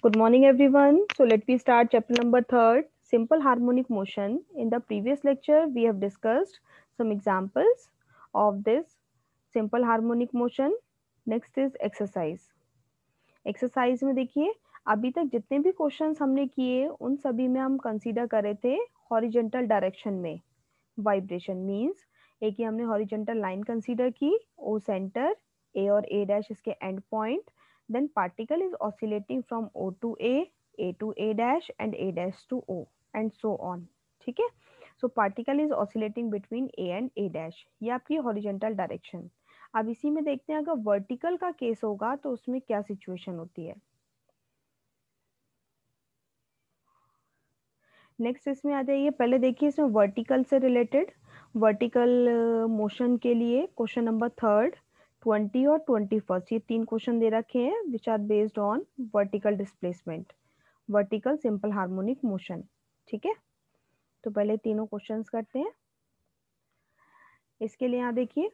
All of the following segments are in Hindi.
Good morning, everyone. So let me start chapter number third, simple harmonic motion. In the previous lecture, we have discussed some examples of this simple harmonic motion. Next is exercise. Exercise में देखिए, अभी तक जितने भी क्वेश्चंस हमने किए उन सभी में हम कंसीडर कर रहे थे हॉरिजेंटल डायरेक्शन में वाइब्रेशन मींस एक ही हमने हॉरिजेंटल लाइन कंसीडर की ओ सेंटर ए और ए डैश इसके end point then particle is oscillating from O to A to A dash and A dash to O and so on. ठीक है, so particle is oscillating between A and A dash, ये आपकी हॉरिजेंटल डायरेक्शन। अब इसी में देखते हैं अगर वर्टिकल का केस होगा तो उसमें क्या सिचुएशन होती है। नेक्स्ट इसमें आ जाइए, पहले देखिए इसमें वर्टिकल से रिलेटेड वर्टिकल मोशन के लिए क्वेश्चन नंबर थर्ड 20 और 21 ये तीन क्वेश्चन दे रखे हैं which are based on vertical displacement vertical simple harmonic motion. ठीक है, तो पहले तीनों क्वेश्चंस करते हैं। इसके लिए यहाँ देखिए,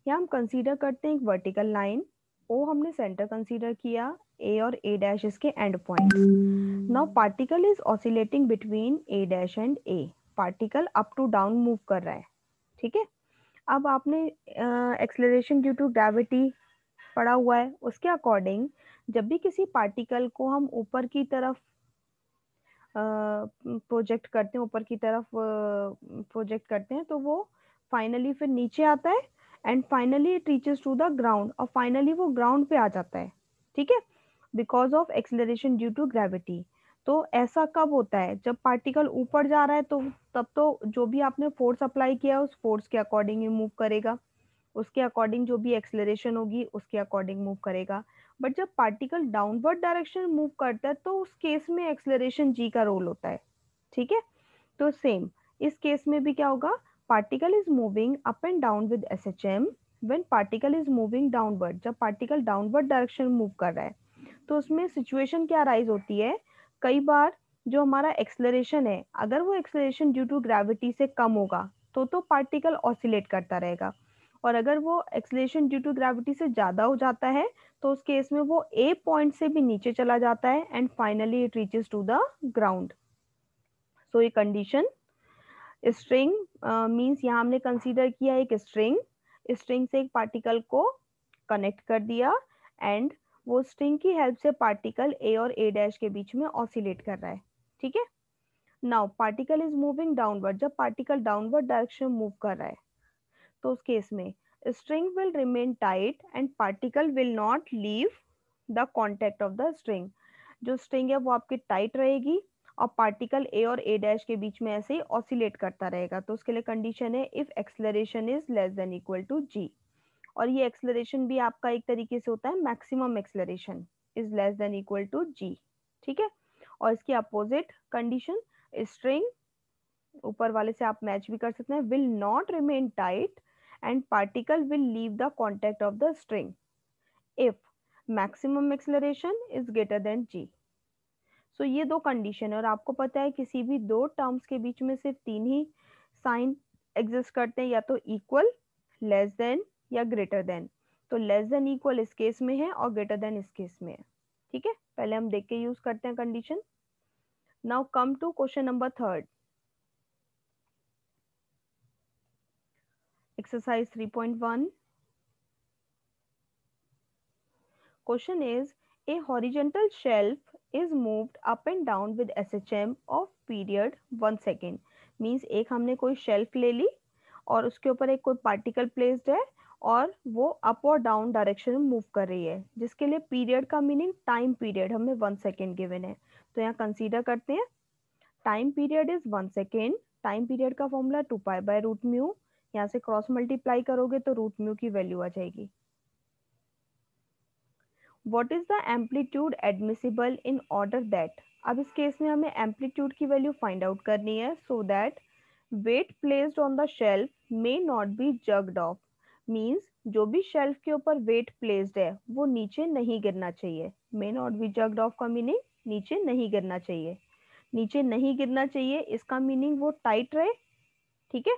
यहाँ हम कंसीडर करते हैं एक वर्टिकल लाइन ओ हमने सेंटर कंसीडर किया ए और ए डैश इसके end point. Now particle is oscillating between A dash and A, particle up to down move कर रहा है। ठीक है, अब आपने एक्सेलरेशन ड्यू टू ग्रेविटी पढ़ा हुआ है, उसके अकॉर्डिंग जब भी किसी पार्टिकल को हम ऊपर की तरफ प्रोजेक्ट करते हैं ऊपर की तरफ प्रोजेक्ट करते हैं तो वो फाइनली फिर नीचे आता है and finally it reaches to the ground और फाइनली वो ग्राउंड पे आ जाता है। ठीक है, because of acceleration due to gravity. तो ऐसा कब होता है जब पार्टिकल ऊपर जा रहा है, तो तब तो जो भी आपने फोर्स अप्लाई किया उस फोर्स के अकॉर्डिंग ही मूव करेगा, उसके अकॉर्डिंग जो भी एक्सेलरेशन होगी उसके अकॉर्डिंग मूव करेगा। बट जब पार्टिकल डाउनवर्ड डायरेक्शन मूव करता है तो उस केस में एक्सेलरेशन जी का रोल होता है। ठीक है, तो सेम इस केस में भी क्या होगा, particle is moving up and down with S H M. When particle is moving downward, जब पार्टिकल डाउनवर्ड डायरेक्शन मूव कर रहा है तो उसमें सिचुएशन क्या राइज होती है, कई बार जो हमारा एक्सेलरेशन है अगर वो एक्सेलरेशन ड्यू टू ग्रेविटी से कम होगा तो पार्टिकल ऑसिलेट करता रहेगा, और अगर वो एक्सेलरेशन ड्यू टू ग्रेविटी से ज़्यादा हो जाता है तो उस केस में वो ए पॉइंट से भी नीचे चला जाता है and finally it reaches to the ground. So ये कंडीशन स्ट्रिंग मींस यहाँ हमने कंसीडर किया एक स्ट्रिंग, स्ट्रिंग से एक पार्टिकल को कनेक्ट कर दिया एंड वो स्ट्रिंग की हेल्प से पार्टिकल ए और ए डैश के बीच में ऑसिलेट कर रहा है। ठीक है, now particle is moving downward, जब पार्टिकल डाउनवर्ड डायरेक्शन मूव कर रहा है तो उस केस में string will remain tight and particle will not leave the contact of the string। जो string है वो आपकी टाइट रहेगी और पार्टिकल ए और ए डैश के बीच में ऐसे ही ऑसिलेट करता रहेगा। तो उसके लिए कंडीशन है if acceleration is less than equal to G, और ये एक्सेलरेशन भी आपका एक तरीके से होता है maximum acceleration is less than equal to G. ठीक है, और इसकी अपोजिट कंडीशन स्ट्रिंग ऊपर वाले से आप मैच भी कर सकते हैं, will not remain tight and particle will leave the contact of the string if maximum acceleration is greater than G. So ये दो कंडीशन है, और आपको पता है किसी भी दो टर्म्स के बीच में सिर्फ तीन ही साइन एग्जिस्ट करते हैं, या तो इक्वल, लेस देन या ग्रेटर देन। तो लेस देन इक्वल इस केस में है और ग्रेटर देन इस केस में है। ठीक है, पहले हम देख के यूज करते हैं condition. Now come to question number third, exercise 3.1। question is a horizontal shelf is moved up and down with SHM of period 1 second। Means एक हमने कोई शेल्फ ले ली और उसके ऊपर एक कोई पार्टिकल प्लेस्ड है और वो अप और डाउन डायरेक्शन में मूव कर रही है, जिसके लिए पीरियड का मीनिंग टाइम पीरियड हमें 1 सेकेंड गिवन है। तो यहाँ कंसीडर करते हैं time period is 1 second. Time period का formula 2 pi by root mu, यहाँ से क्रॉस मल्टीप्लाई करोगे तो रूट म्यू की वैल्यू आ जाएगी। What is the amplitude admissible in order that, अब इस केस में हमें एम्पलीट्यूड की वैल्यू फाइंड आउट करनी है so that weight placed on the shelf may not be jerked off. Means जो भी शेल्फ के ऊपर वेट प्लेस्ड है वो नीचे नहीं गिरना चाहिए। मे नॉट बी जग्ड ऑफ का मीनिंग नीचे नहीं गिरना चाहिए, नीचे नहीं गिरना चाहिए इसका मीनिंग वो टाइट रहे। ठीक है,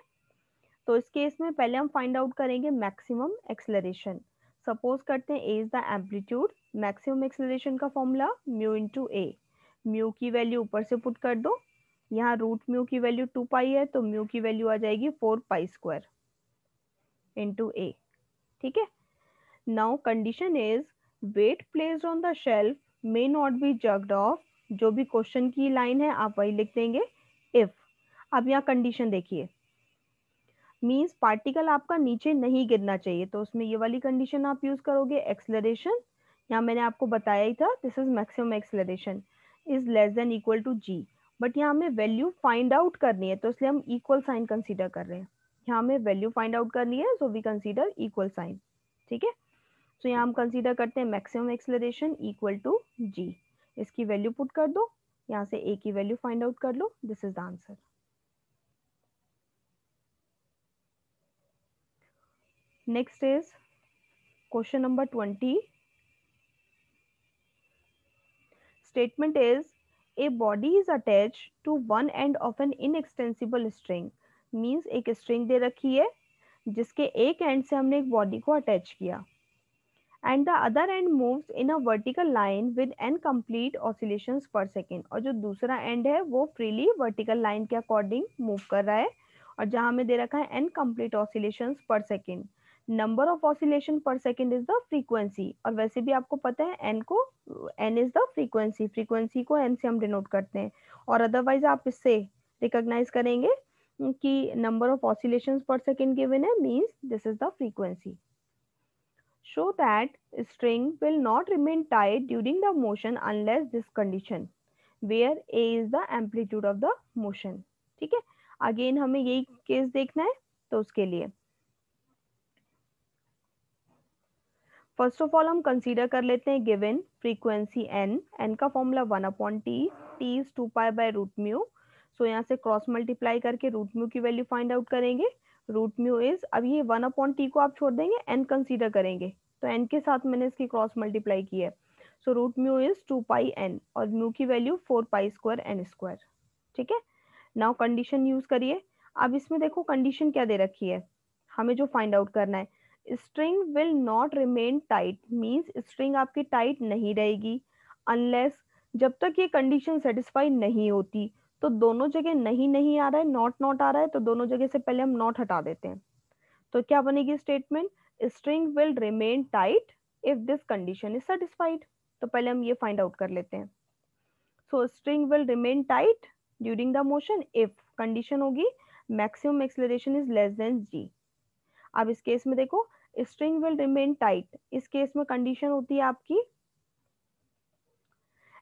तो इस केस में पहले हम फाइंड आउट करेंगे मैक्सिमम एक्सेलरेशन। सपोज करते हैं a is the amplitude, maximum acceleration का formula mu into A, mu की वैल्यू ऊपर से पुट कर दो, यहाँ रूट म्यू की वैल्यू 2 पाई है तो म्यू की वैल्यू आ जाएगी 4 पाई स्क्वायर इंटू ए। ठीक है, now condition is weight placed on the shelf may not be jerked off, जो भी क्वेश्चन की लाइन है आप वही लिख देंगे इफ। अब यहाँ कंडीशन देखिए, मीन्स पार्टिकल आपका नीचे नहीं गिरना चाहिए, तो उसमें ये वाली कंडीशन आप यूज करोगे। एक्सलरेशन यहाँ मैंने आपको बताया ही था, this is maximum acceleration is less than equal to g, but यहाँ हमें वैल्यू फाइंड आउट करनी है तो इसलिए हम इक्वल साइन कंसीडर कर रहे हैं। यहाँ हमें वैल्यू फाइंड आउट करनी है so we consider equal sign. ठीक है, तो यहाँ हम कंसीडर करते हैं maximum acceleration equal to g, इसकी वैल्यू पुट कर दो, यहाँ से ए की वैल्यू फाइंड आउट कर लो, this is the answer. Next is question number 20। Statement is a body is attached to one end of an inextensible string, means एक string दे रखी है जिसके एक एंड से हमने एक बॉडी को अटैच किया, and the other end moves in a vertical line with n complete oscillations per second, और जो दूसरा एंड है वो फ्रीली वर्टिकल लाइन के अकॉर्डिंग मूव कर रहा है, और जहां हमें दे रखा है n complete oscillations per second, number of oscillation per second is the frequency, और वैसे भी आपको पता है एन को, n is the frequency, frequency को एन से हम डिनोट करते हैं, और अदरवाइज आप इससे रिकॉग्नाइज करेंगे कि number of oscillations per second given है, means this is the frequency. Show that string will not remain tight during the motion unless this condition, where a is the amplitude of the motion। ठीक है, अगेन हमें यही केस देखना है, तो उसके लिए फर्स्ट ऑफ ऑल हम कंसीडर कर लेते हैं गिवन फ्रीक्वेंसी एन, एन का formula 1/t, T is 2 pi by root mu, so यहाँ से क्रॉस मल्टीप्लाई करके रूट म्यू की वैल्यू फाइंड आउट करेंगे। रूट म्यू इज, अब ये 1/t को आप छोड़ देंगे, एन कंसीडर करेंगे, तो एन के साथ मैंने इसकी क्रॉस मल्टीप्लाई की है, so root mu is 2 pi n, और म्यू की value 4 pi square n square. ठीक है, नाउ कंडीशन यूज करिए। अब इसमें देखो कंडीशन क्या दे रखी है, हमें जो फाइंड आउट करना है, string will not remain tight, means string आपकी टाइट नहीं रहेगी अनलेस, जब तक ये कंडीशन सेटिस्फाई नहीं होती, तो दोनों जगह नहीं नहीं आ रहा है, नॉट नॉट आ रहा है, तो दोनों जगह से पहले हम नॉट हटा देते हैं, तो क्या बनेगी statement, string will remain tight if this condition is satisfied. तो पहले हम ये फाइंड आउट कर लेते हैं। So string will remain tight during the motion if condition होगी maximum acceleration is less than G. अब इस केस में देखो स्ट्रिंग विल रिमेन टाइट, इस केस में कंडीशन होती है आपकी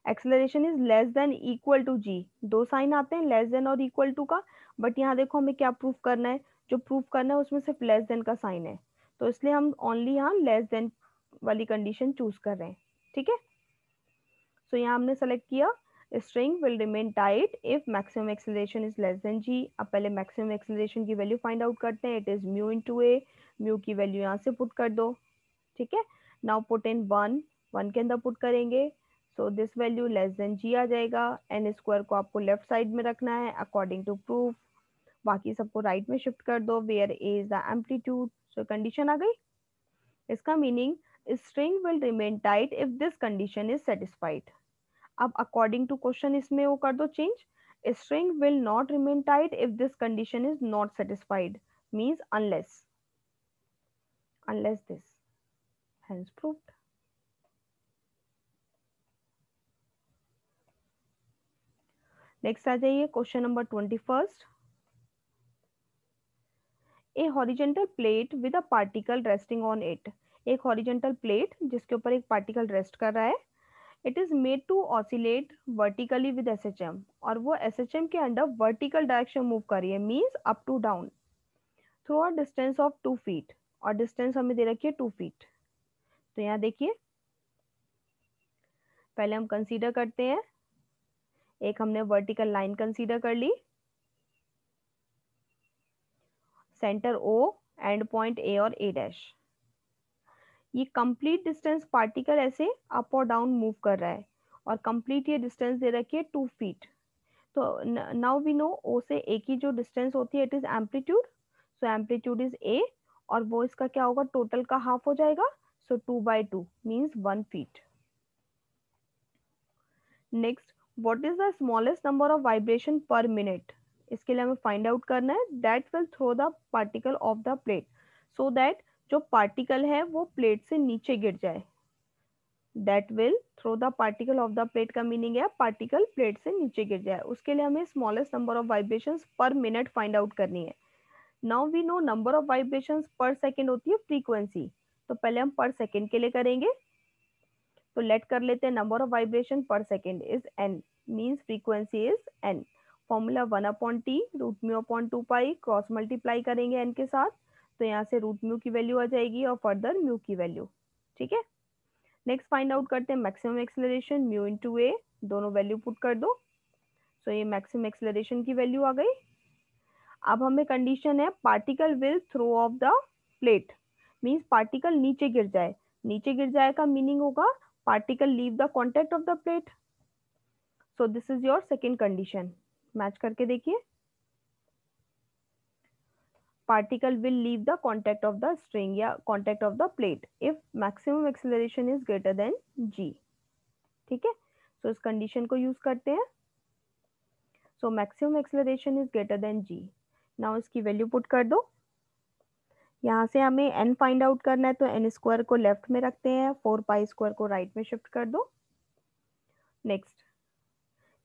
acceleration is less than equal to G, दो साइन आते हैं लेस देन और इक्वल टू का, बट यहाँ देखो हमें क्या प्रूफ करना है, जो प्रूफ करना है उसमें सिर्फ लेस देन का साइन है, तो इसलिए हम ओनली यहाँ लेस देन वाली कंडीशन चूज कर रहे हैं। ठीक है, सो यहाँ हमने सेलेक्ट किया string will remain tight if maximum acceleration is less than G. अब पहले मैक्सिमम एक्सेलरेशन की वैल्यू फाइंड आउट करते हैं, it is mu into A, mu की वैल्यू यहाँ से पुट कर दो। ठीक है, now put in one, one के अंदर पुट करेंगे, so this value less than G आ जाएगा, एन स्क्वायर को आपको लेफ्ट साइड में रखना है अकॉर्डिंग टू प्रूफ, बाकी सबको राइट में शिफ्ट कर दो, where A is the amplitude. So condition आ गई, इसका meaning string will remain tight if this condition is satisfied. अब अकॉर्डिंग टू क्वेश्चन इसमें वो कर दो change, string will not remain tight if this condition is not satisfied, means unless, unless this, hence proved। Next आ जाइए question number 21। A horizontal plate with a particle resting on it, एक हॉरिजेंटल प्लेट जिसके ऊपर एक पार्टिकल रेस्ट कर रहा है, it is made to oscillate vertically with SHM, और वो एसएचएम के अंडर वर्टिकल डायरेक्शन मूव कर रही है, means up to down through a distance of 2 feet, और डिस्टेंस हमें दे रखी है 2 फीट। तो यहाँ देखिए पहले हम कंसीडर करते हैं, एक हमने वर्टिकल लाइन कंसीडर कर ली, centre O, end point A और ए डैश, ये कंप्लीट डिस्टेंस पार्टिकल ऐसे अप और डाउन मूव कर रहा है, और कंप्लीट ये डिस्टेंस दे रखी है 2 फीट। तो नाउ वी नो ओ से ए की जो डिस्टेंस होती है it is amplitude, so amplitude is a, और वो इसका क्या होगा टोटल का हाफ हो जाएगा, so 2 by 2 means 1 feet. Next, what is the smallest number of vibration per minute? इसके लिए हमें फाइंड आउट करना है that will throw the particle of the plate, so that जो पार्टिकल है वो प्लेट से नीचे गिर जाए. That will throw the particle of the plate का मीनिंग है पार्टिकल प्लेट से नीचे गिर जाए. उसके लिए हमें smallest number of vibrations per minute find out करनी है. Now we know number of vibrations per second होती है फ्रीक्वेंसी, तो पहले हम पर सेकेंड के लिए करेंगे. तो लेट कर लेते हैं number of vibration per second is n, means frequency is n. Formula 1/t root mu upon 2 pi, cross multiply करेंगे एन के साथ, तो यहाँ से रूट म्यू की वैल्यू आ जाएगी और फर्दर म्यू की वैल्यू. ठीक है. नेक्स्ट फाइंड आउट करते हैं maximum acceleration mu into A, दोनों वैल्यू पुट कर दो. सो ये मैक्सिमम एक्सेलरेशन की वैल्यू आ गई. अब हमें कंडीशन है particle will throw off the plate, means particle नीचे गिर जाए. नीचे गिर जाए का मीनिंग होगा particle leave the contact of the plate. So this is your second condition. Match करके देखिए. particle will leave the contact of the string या contact of the plate if maximum acceleration is greater than g. ठीक है. so इस कंडीशन को यूज करते हैं. so maximum acceleration is greater than g. now इसकी वैल्यू पुट कर दो. यहाँ से हमें n फाइंड आउट करना है, तो n स्क्वायर को लेफ्ट में रखते हैं, 4 पाई स्क्वायर को राइट में शिफ्ट कर दो. नेक्स्ट,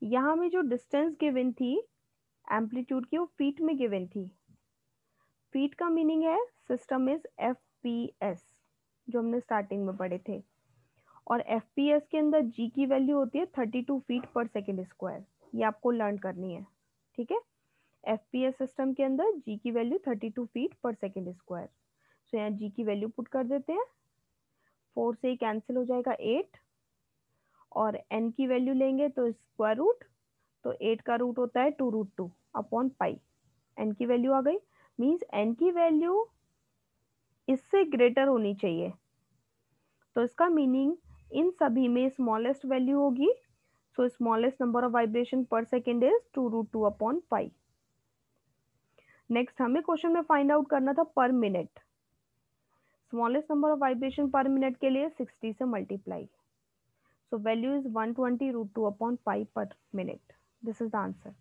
यहाँ में जो डिस्टेंस गिवन थी एम्पलीट्यूड की, वो फीट में गिवन थी. फीट का मीनिंग है सिस्टम इज FPS, जो हमने स्टार्टिंग में पढ़े थे. और FPS के अंदर g की वैल्यू होती है 32 फीट पर सेकेंड स्क्वायर. ये आपको लर्न करनी है. ठीक है. FPS सिस्टम के अंदर g की वैल्यू 32 फीट पर सेकेंड स्क्वायर. सो यहाँ g की वैल्यू पुट कर देते हैं. 4 से कैंसिल हो जाएगा 8, और n की वैल्यू लेंगे तो स्क्वायर रूट, तो 8 का रूट होता है 2√2 अपॉन पाई. n की वैल्यू आ गई, मीन्स n की वैल्यू इससे ग्रेटर होनी चाहिए. तो इसका मीनिंग इन सभी में स्मॉलेस्ट वैल्यू होगी. So smallest number of vibration per second is 2√2 upon pi. Next, हमें क्वेश्चन में फाइंड आउट करना था per minute. Smallest number of vibration per minute के लिए 60 से multiply. So value is 120√2 upon pi per minute. This is the answer.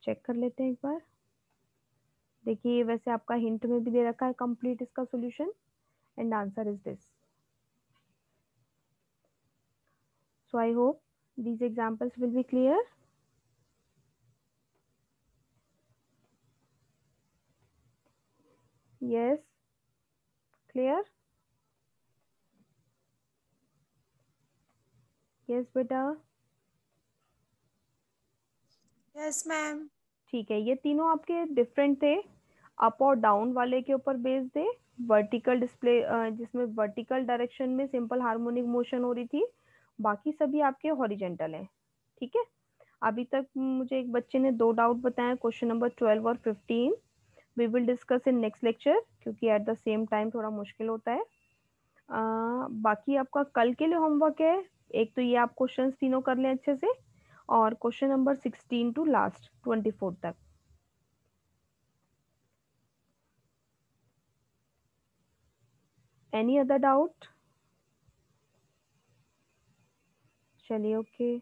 Check कर लेते हैं एक बार. देखिए, वैसे आपका हिंट में भी दे रखा है कंप्लीट इसका solution, and answer is this. So I hope these examples will be clear. Yes, clear? Yes बेटा. Yes ma'am. ठीक है, ये तीनों आपके डिफरेंट थे. अप और डाउन वाले के ऊपर बेस्ड थे. वर्टिकल डिस्प्ले, जिसमें वर्टिकल डायरेक्शन में सिंपल हार्मोनिक मोशन हो रही थी. बाकी सभी आपके हॉरिजेंटल हैं. ठीक है. अभी तक मुझे एक बच्चे ने 2 डाउट बताए, क्वेश्चन नंबर 12 और 15. We will discuss in next lecture, क्योंकि एट द सेम टाइम थोड़ा मुश्किल होता है. बाकी आपका कल के लिए होमवर्क है. एक तो ये आप क्वेश्चंस तीनों कर लें अच्छे से, और क्वेश्चन नंबर 16 टू लास्ट 24 तक. Any other doubt? चलिए, ओके.